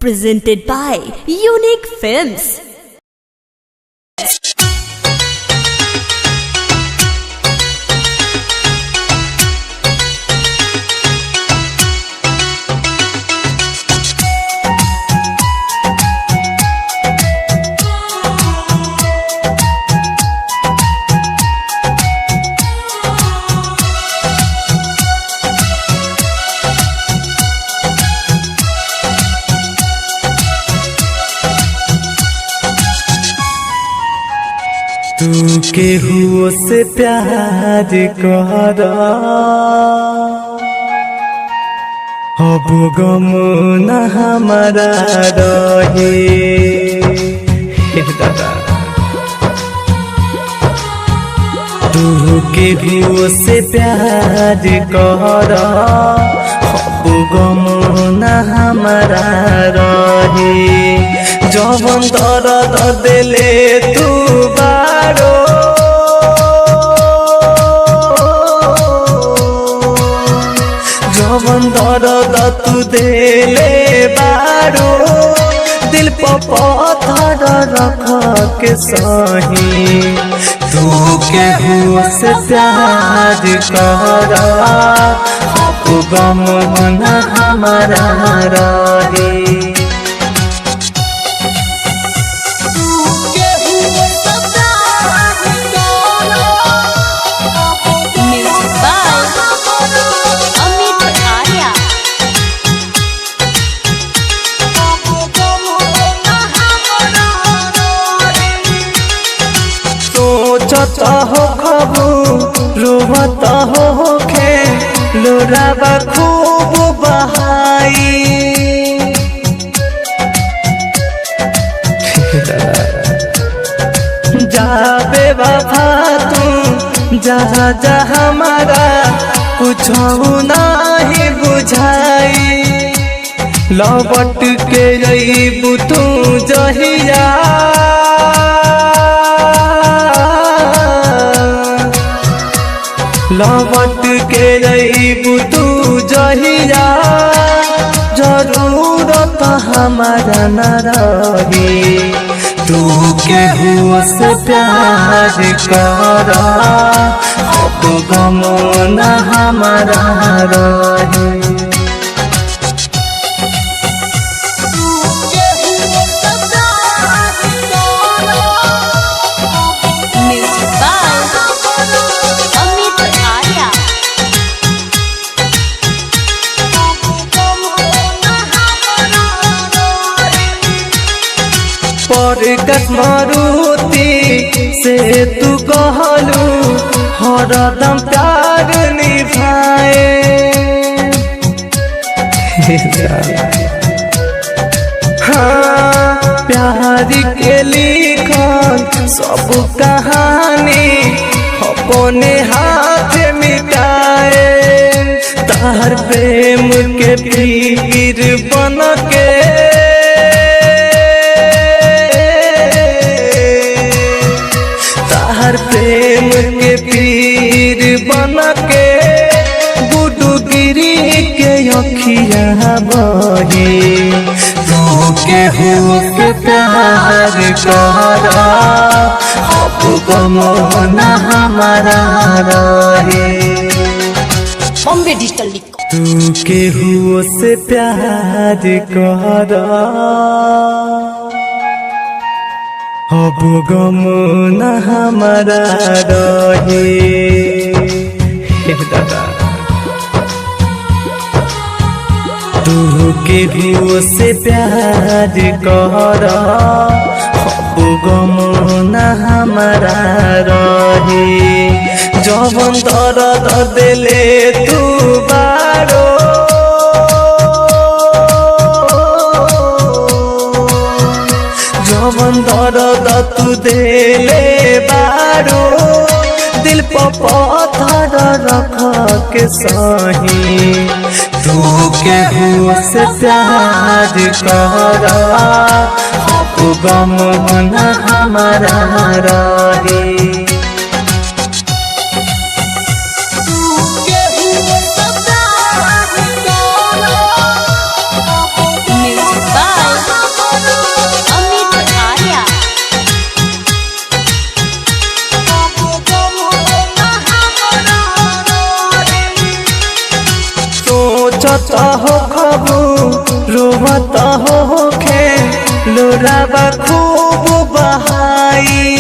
Presented by Unique Films. तू केहू से प्यार कर अब गम न हमारा रहे। तू केहू से प्यार कर अब गम न हमारा रहे। जवन दर्द दिले तू बारो जवन दर्द तू दिले बारो दिल पर पत्थर रख के सही। तू केहू से प्यार कर अब गम न हमारा रहे। सोचता हो खबू रोवता हो खे लोराबा खूब बहाई। जाबे वफा तू जहाँ जहाँ हमारा कुछ नहीं बुझाई। लौट के रहीबू तू जहिया लौट के रहीबू तू जहिया जरूरत हमारा न रही। तू केहू से प्यार कर अब गम न हमारा रहे। मारुति से तू कहलू हरदम प्यार निभाए। हाँ प्यार के लिखल सब कहानी अपने हाथ मिटाए। तार प्रेम के पीर बन के प्रेम के पीर बन के गुडू गिरी के अखिया बही। तू केहू के प्यार कर अब गम न हमारा रहे। बॉम्बे डिजिटल। तू केहू से प्यार कर अब गम न हमारा रहे। तू केहू से प्यार कर अब गम न हमारा रहे। जवन दर्द दिले तू बारो जवन दर्द तू दिले बारो दिल पर पत्थर रख के सही। तू केहू से प्यार कर अब गम न हमारा रहे। Bye. सोचता हो खबू रोवता हो खे लोराबा खूब बहाई